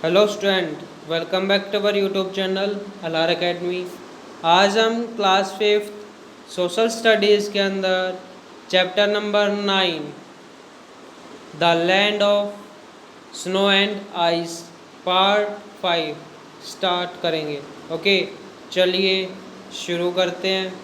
Hello student, welcome back to our YouTube channel Alar academy. आज हम class 5th social studies के अंदर chapter number 9 the land of snow and ice part 5 start करेंगे। Okay, चलिए शुरू करते हैं।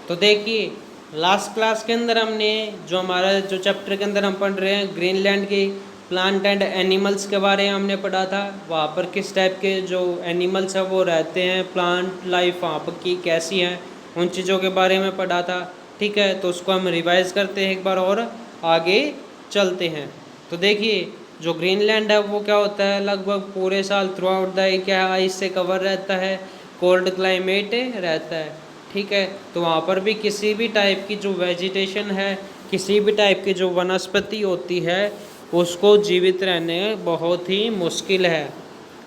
तो देखिए, लास्ट क्लास के अंदर हमने जो चैप्टर के अंदर हम पढ़ रहे हैं ग्रीनलैंड की प्लांट एंड एनिमल्स के बारे में हमने पढ़ा था। वहाँ पर किस टाइप के जो एनिमल्स हैं वो रहते हैं, प्लांट लाइफ वहाँ पर की कैसी है, उन चीज़ों के बारे में पढ़ा था। ठीक है, तो उसको हम रिवाइज करते हैं एक बार और आगे चलते हैं। तो देखिए, जो ग्रीनलैंड है वो क्या होता है, लगभग पूरे साल थ्रू आउट द क्या आइस से कवर रहता है, कोल्ड क्लाइमेट रहता है। ठीक है, तो वहाँ पर भी किसी भी टाइप की जो वेजिटेशन है, किसी भी टाइप की जो वनस्पति होती है उसको जीवित रहने बहुत ही मुश्किल है।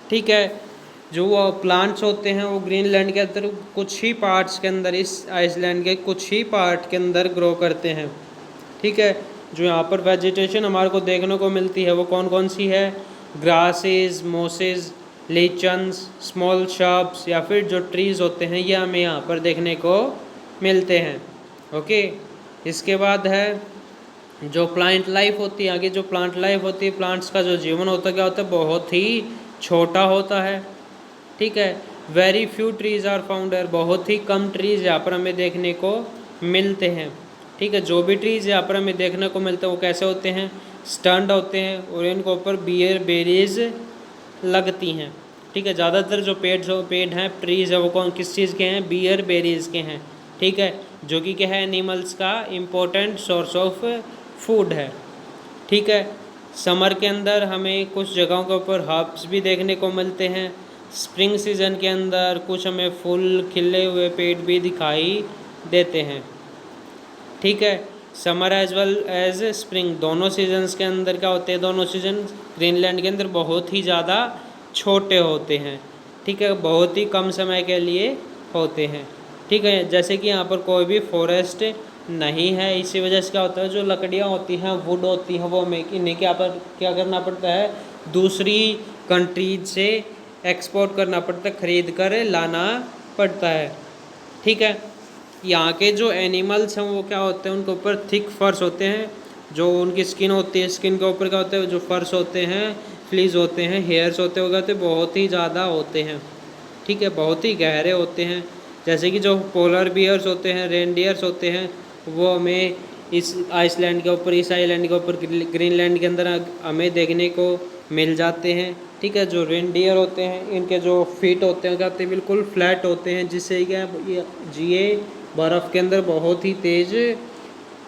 ठीक है, जो वो प्लांट्स होते हैं वो ग्रीनलैंड के अंदर कुछ ही पार्ट्स के अंदर, इस आइसलैंड के कुछ ही पार्ट के अंदर ग्रो करते हैं। ठीक है, जो यहाँ पर वेजिटेशन हमारे को देखने को मिलती है वो कौन कौन सी है, ग्रासेस, मोसेस, लीचन्स, स्मॉल शर्ब्स या फिर जो ट्रीज़ होते हैं ये हमें यहाँ पर देखने को मिलते हैं। ओके, इसके बाद है जो प्लांट लाइफ होती है। आगे जो प्लांट लाइफ होती है, प्लांट्स का जो जीवन होता है क्या होता है, बहुत ही छोटा होता है। ठीक है, very few trees are found है, बहुत ही कम ट्रीज़ यहाँ पर हमें देखने को मिलते हैं। ठीक है, जो भी ट्रीज़ यहाँ पर हमें देखने को मिलते हैं वो कैसे होते हैं, स्टैंड होते हैं और इनके ऊपर बियर बेरीज लगती हैं। ठीक है, ज़्यादातर जो पेड़ हैं, ट्रीज़ है, वो कौन किस चीज़ के हैं, बियर बेरीज के हैं। ठीक है, जो कि क्या है, एनिमल्स का इम्पोर्टेंट सोर्स ऑफ फूड है। ठीक है, समर के अंदर हमें कुछ जगहों के ऊपर हर्ब्स भी देखने को मिलते हैं। स्प्रिंग सीजन के अंदर कुछ हमें फूल खिले हुए पेड़ भी दिखाई देते हैं। ठीक है, summer as well as spring दोनों सीजन्स के अंदर क्या होते हैं, दोनों सीजन ग्रीनलैंड के अंदर बहुत ही ज़्यादा छोटे होते हैं। ठीक है, बहुत ही कम समय के लिए होते हैं। ठीक है, जैसे कि यहाँ पर कोई भी फॉरेस्ट नहीं है, इसी वजह से क्या होता है, जो लकड़ियाँ होती हैं, वुड होती हैं, वो हमें इन्हें क्या करना पड़ता है, दूसरी कंट्रीज से एक्सपोर्ट करना पड़ता है, ख़रीद कर लाना पड़ता है। ठीक है, यहाँ के जो एनिमल्स हैं वो क्या होते हैं, उनके ऊपर थिक फर्स होते हैं। जो उनकी स्किन होती है, स्किन के ऊपर क्या होते हैं, जो फर्स होते हैं, फ्लीज होते हैं, हेयर्स होते हैं, वो कहते हैं बहुत ही ज़्यादा होते हैं। ठीक है, बहुत ही गहरे होते हैं। जैसे कि जो पोलर बियर्स होते हैं, रेनडियर्स होते हैं, वो हमें इस आइसलैंड के ऊपर, इस आइलैंड के ऊपर, ग्रीनलैंड के अंदर हमें देखने को मिल जाते हैं। ठीक है, जो रेनडियर होते हैं इनके जो फीट होते हैं कहते हैं बिल्कुल फ्लैट होते हैं, जिससे क्या ये बर्फ़ के अंदर बहुत ही तेज़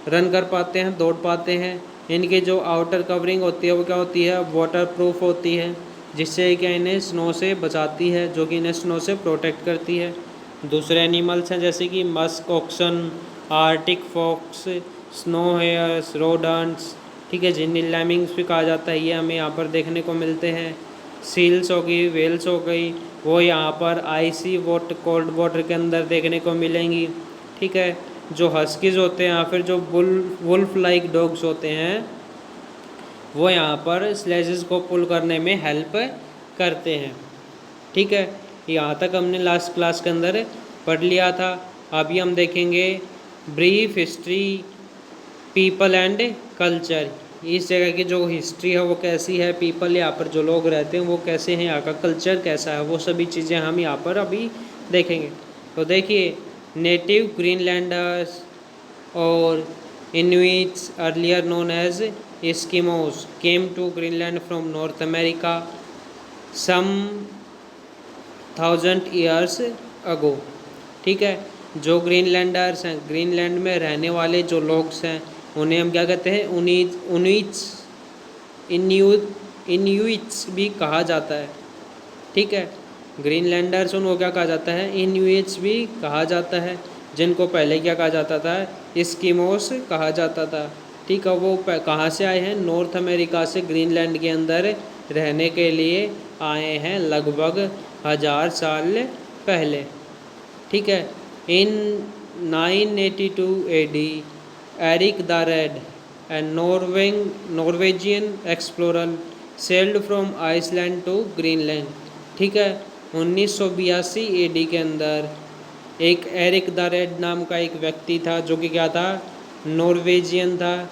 रन कर पाते हैं, दौड़ पाते हैं। इनकी जो आउटर कवरिंग होती है वो क्या होती है, वाटर प्रूफ होती है, जिससे क्या इन्हें स्नो से बचाती है, जो कि इन्हें स्नो से प्रोटेक्ट करती है। दूसरे एनिमल्स हैं जैसे कि musk oxen, arctic fox, snow hares, rodents. ठीक है, जिन्हें लैमिंग्स भी कहा जाता है, ये हमें यहाँ पर देखने को मिलते हैं। सील्स हो गई, वेल्स हो गई, वो यहाँ पर आइसी कोल्ड वाटर के अंदर देखने को मिलेंगी। ठीक है, जो हस्कीज होते हैं या फिर जो वुल्फ लाइक डॉग्स होते हैं वो यहाँ पर स्लेजेस को पुल करने में हेल्प करते हैं। ठीक है, यहाँ तक हमने लास्ट क्लास के अंदर पढ़ लिया था। अभी हम देखेंगे brief history people and culture. इस जगह की जो हिस्ट्री है वो कैसी है, पीपल यहाँ पर जो लोग रहते हैं वो कैसे हैं, यहाँ का कल्चर कैसा है, वो सभी चीज़ें हम यहाँ पर अभी देखेंगे। तो देखिए, नेटिव ग्रीनलैंडर्स और Inuits earlier known as Eskimos came to Greenland from North America some 1000 years ago. ठीक है, जो ग्रीनलैंडर्स हैं, ग्रीनलैंड में रहने वाले जो लोग हैं, उन्हें हम क्या कहते हैं, इन्यूइट्स भी कहा जाता है। ठीक है, ग्रीनलैंडर्स उनको क्या कहा जाता है, इन्यूइट्स भी कहा जाता है, जिनको पहले क्या कहा जाता था, एस्किमोस कहा जाता था। ठीक है, वो कहाँ से आए हैं, नॉर्थ अमेरिका से ग्रीनलैंड के अंदर रहने के लिए आए हैं, लगभग 1000 साल पहले। ठीक है, in 982 AD Eric the Red and Norwegian explorer sailed from Iceland to Greenland. ठीक है, 1982 AD के अंदर एक एरिक द रेड नाम का एक व्यक्ति था जो कि क्या था, नॉर्वेजियन था।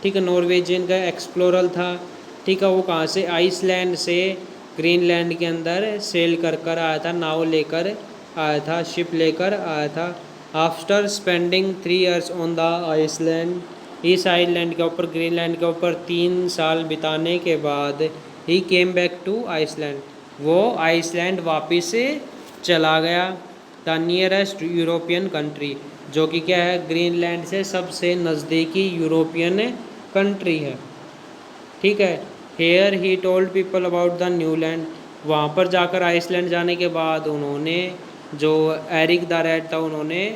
ठीक है, नॉर्वेजियन का एक्सप्लोरर था। ठीक है, वो कहाँ से, आइसलैंड से ग्रीनलैंड के अंदर सेल कर कर आया था, नाव लेकर आया था, शिप लेकर आया था। After spending 3 years on the Iceland, इस आइलैंड के ऊपर, ग्रीनलैंड के ऊपर 3 साल बिताने के बाद ही केम बैक टू आइसलैंड, वो आइसलैंड वापिस से चला गया। द नियरेस्ट यूरोपियन कंट्री, जो कि क्या है, ग्रीनलैंड से सबसे नज़दीकी यूरोपियन कंट्री है। ठीक है, here he told people about the new land, वहाँ पर जाकर आइसलैंड जाने के बाद उन्होंने, जो एरिक द रेड था, उन्होंने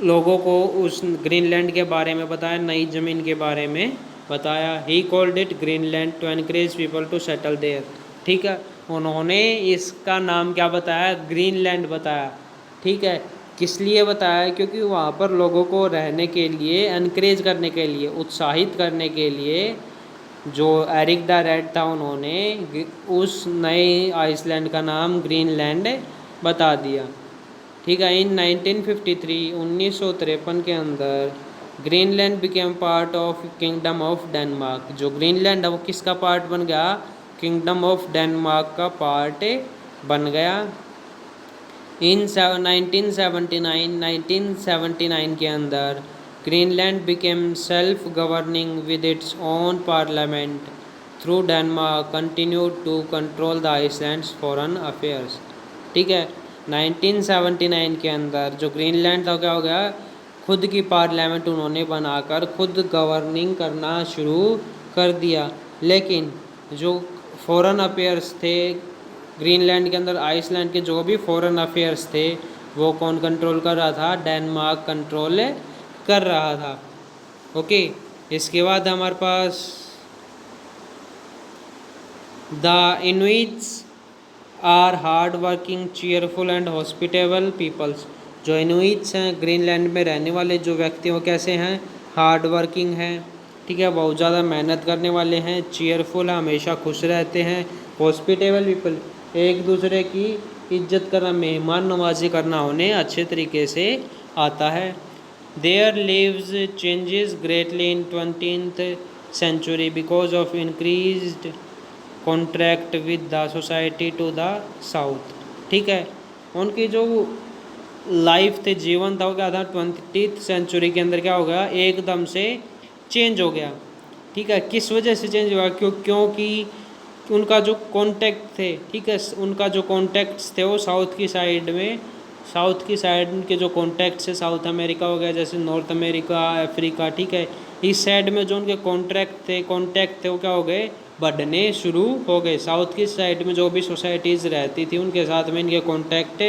लोगों को उस ग्रीनलैंड के बारे में बताया, नई ज़मीन के बारे में बताया। He called it Greenland to encourage people to settle there. ठीक है, उन्होंने इसका नाम क्या बताया, ग्रीनलैंड बताया। ठीक है, किस लिए बताया, क्योंकि वहाँ पर लोगों को रहने के लिए, एनकरेज करने के लिए, उत्साहित करने के लिए जो एरिक द रेड था, उन्होंने उस नए आइसलैंड का नाम ग्रीनलैंड बता दिया। ठीक है, इन 1953 के अंदर Greenland became part of Kingdom of Denmark. जो ग्रीनलैंड है वो किसका पार्ट बन गया, किंगडम ऑफ डेनमार्क का पार्ट बन गया। इन 1979 के अंदर Greenland became self governing with its own parliament through Denmark continued to control the Iceland's foreign affairs. ठीक है, 1979 के अंदर जो ग्रीनलैंड था, क्या हो गया, खुद की पार्लियामेंट उन्होंने बनाकर खुद गवर्निंग करना शुरू कर दिया। लेकिन जो फॉरेन अफेयर्स थे ग्रीनलैंड के अंदर, आइसलैंड के जो भी फॉरेन अफेयर्स थे, वो कौन कंट्रोल कर रहा था, डेनमार्क कंट्रोल कर रहा था। ओके, इसके बाद हमारे पास the Inuits are hard working, cheerful and hospitable peoples. जो इनुइट्स हैं, ग्रीनलैंड में रहने वाले जो व्यक्ति, वो कैसे हैं, हार्ड वर्किंग हैं। ठीक है, बहुत ज़्यादा मेहनत करने वाले हैं, चीयरफुल, हमेशा खुश रहते हैं, हॉस्पिटेबल पीपल, एक दूसरे की इज्जत करना, मेहमान नवाजी करना उन्हें अच्छे तरीके से आता है। Their lives changes greatly in 20th century because of increased contract with the society to the south. ठीक है, उनकी जो लाइफ थे, जीवन था, वो क्या था, 20th सेंचुरी के अंदर क्या हो गया, एकदम से चेंज हो गया। ठीक है, किस वजह से चेंज हुआ, क्योंकि उनका जो कॉन्टैक्ट थे, ठीक है, उनका जो कॉन्टैक्ट्स थे वो साउथ की साइड में, साउथ की साइड के जो कॉन्टैक्ट्स है, साउथ अमेरिका हो गया, जैसे नॉर्थ अमेरिका, अफ्रीका। ठीक है, इस साइड में जो उनके कॉन्टैक्ट थे वो क्या हो गए, बढ़ने शुरू हो गए। साउथ की साइड में जो भी सोसाइटीज़ रहती थी, उनके साथ में इनके कॉन्टैक्ट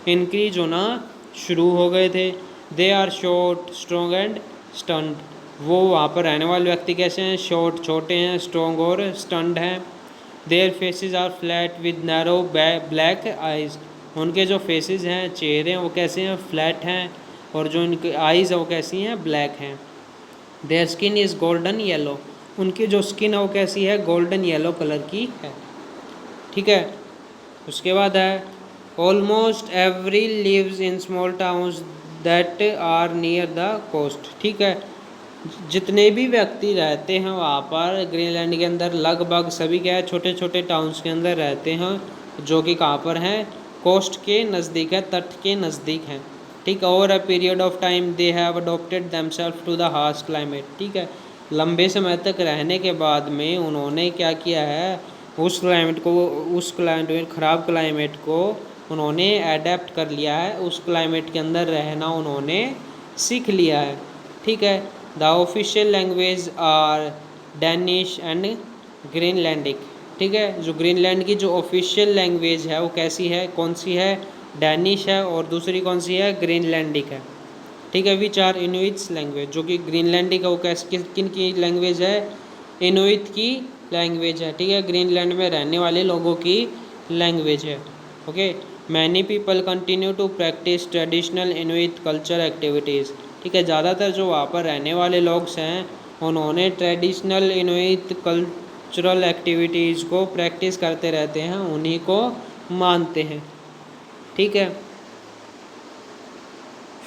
इंक्रीज होना शुरू हो गए थे। They are short, strong and stunt. वो वहाँ पर रहने वाले व्यक्ति कैसे हैं, शॉर्ट, छोटे हैं, स्ट्रॉन्ग और स्टंट हैं। Their faces are flat with narrow black eyes. उनके जो फेसेस हैं, चेहरे हैं, वो कैसे हैं, फ्लैट हैं, और जो उनकी आइज़ है वो कैसी हैं, ब्लैक हैं। Their skin is golden yellow. उनकी जो स्किन है वो कैसी है, गोल्डन येलो कलर की है। ठीक है, उसके बाद है almost every lives in small towns that are near the coast. ठीक है, जितने भी व्यक्ति रहते हैं वहाँ पर ग्रीनलैंड के अंदर, लगभग सभी क्या है, छोटे छोटे टाउन्स के अंदर रहते हैं, जो कि कहाँ पर हैं, कोस्ट के नज़दीक है, तट के नज़दीक हैं। ठीक है, over a period of time they have adopted themselves to the harsh climate. ठीक है, लंबे समय तक रहने के बाद में उन्होंने क्या किया है, उस क्लाइमेट में, ख़राब क्लाइमेट को उन्होंने अडेप्ट कर लिया है, उस क्लाइमेट के अंदर रहना उन्होंने सीख लिया है। ठीक है, the official language are Danish and Greenlandic. ठीक है, जो ग्रीनलैंड की जो ऑफिशियल लैंग्वेज है वो कैसी है, कौन सी है, डैनिश है, और दूसरी कौन सी है, ग्रीनलैंडिक है। ठीक है, विच आर इनुइट्स लैंग्वेज, जो कि ग्रीनलैंडिक है वो किन की लैंग्वेज है, इनुइट की लैंग्वेज है। ठीक है, ग्रीनलैंड में रहने वाले लोगों की लैंग्वेज है। Okay, many people continue to practise traditional Inuit culture activities. ठीक है, ज़्यादातर जो वहाँ पर रहने वाले लोग हैं उन्होंने ट्रेडिशनल इनुइट कल्चरल एक्टिविटीज़ को प्रैक्टिस करते रहते हैं, उन्हीं को मानते हैं। ठीक है।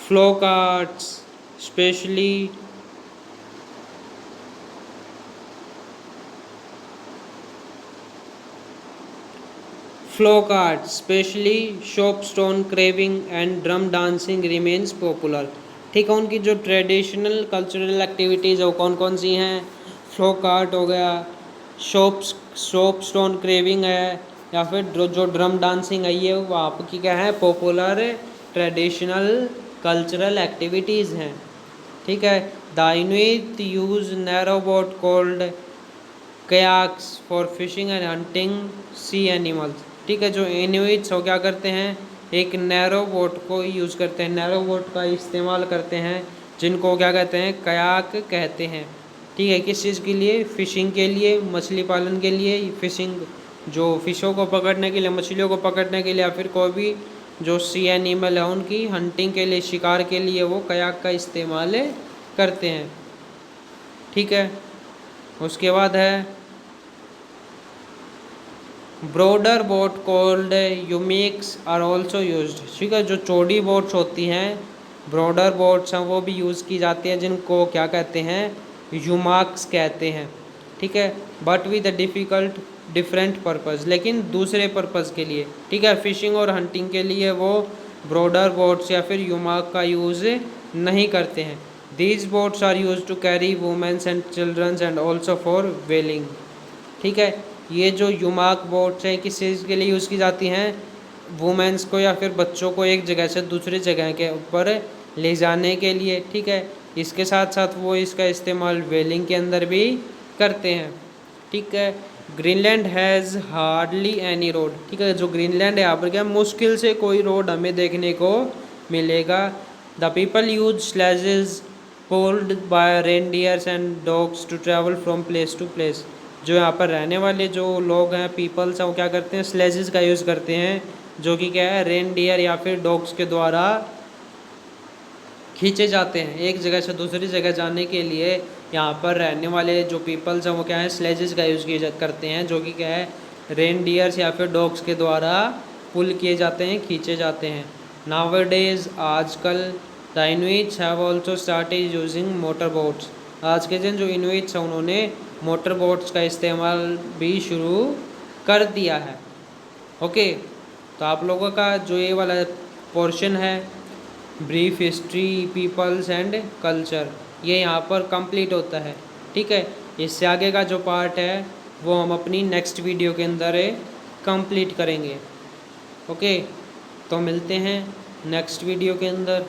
Folk arts especially shop stone craving and drum dancing remains popular. ठीक है, उनकी जो ट्रेडिशनल कल्चरल एक्टिविटीज़ है वो कौन कौन सी हैं? फ्लोक आर्ट हो गया, शॉप स्टोन क्रेविंग है, या फिर जो ड्रम डांसिंग है ये वो आपकी क्या है? पॉपुलर ट्रेडिशनल कल्चरल एक्टिविटीज़ हैं। ठीक है। The Inuit use narrow boat called kayaks for fishing and hunting sea animals. ठीक है, जो इनुइट्स हो क्या करते हैं? एक नैरो बोट को यूज़ करते हैं, नैरो बोट का इस्तेमाल करते हैं, जिनको क्या कहते हैं? कयाक कहते हैं। ठीक है, किस चीज़ के लिए? फिशिंग के लिए, मछली पालन के लिए, फिशिंग जो फिशों को पकड़ने के लिए, मछलियों को पकड़ने के लिए, या फिर कोई भी जो सी एनिमल है उनकी हंटिंग के लिए, शिकार के लिए वो कयाक का इस्तेमाल करते हैं। ठीक है। उसके बाद है broader boat called umiaks are also used. ठीक है, जो चौड़ी बोट्स होती हैं, ब्रॉडर बोट्स हैं, वो भी यूज़ की जाती हैं, जिनको क्या कहते हैं? यूमाक्स कहते हैं। ठीक है, बट विद डिफरेंट पर्पज़, लेकिन दूसरे पर्पज़ के लिए। ठीक है, फिशिंग और हंटिंग के लिए वो ब्रॉडर बोट्स या फिर यूमाक का यूज़ नहीं करते हैं। These boats are use to carry womens and childrens and also for whaling. ठीक है, ये जो यूमाक बोट्स हैं किस चीज़ के लिए यूज़ की जाती हैं? वुमेन्स को या फिर बच्चों को एक जगह से दूसरी जगह के ऊपर ले जाने के लिए। ठीक है, इसके साथ साथ वो इसका इस्तेमाल वेलिंग के अंदर भी करते हैं। ठीक है। Greenland has hardly any road. ठीक है, जो ग्रीनलैंड है यहाँ पर क्या मुश्किल से कोई रोड हमें देखने को मिलेगा। The people use sledges pulled by reindeers and dogs to travel from place to place. जो यहाँ पर रहने वाले जो लोग हैं, पीपल्स हैं, वो क्या करते हैं? स्लेजेस का यूज़ करते हैं, जो कि क्या है? रेनडियर या फिर डॉग्स के द्वारा खींचे जाते हैं। एक जगह से दूसरी जगह जाने के लिए यहाँ पर रहने वाले जो पीपल्स हैं वो क्या है? स्लेजेस का यूज़ करते हैं, जो कि क्या है? रेनडियर्स या फिर डॉग्स के द्वारा पुल किए जाते हैं, खींचे जाते हैं। नाउअडेज आजकल the Inuits have also started using motor boats. आज के दिन जो इनुइट्स हैं उन्होंने मोटर बोट्स का इस्तेमाल भी शुरू कर दिया है। ओके, तो आप लोगों का जो ये वाला पोर्शन है brief history peoples and culture, ये यहाँ पर कंप्लीट होता है। ठीक है, इससे आगे का जो पार्ट है वो हम अपनी नेक्स्ट वीडियो के अंदर कंप्लीट करेंगे। ओके, तो मिलते हैं नेक्स्ट वीडियो के अंदर।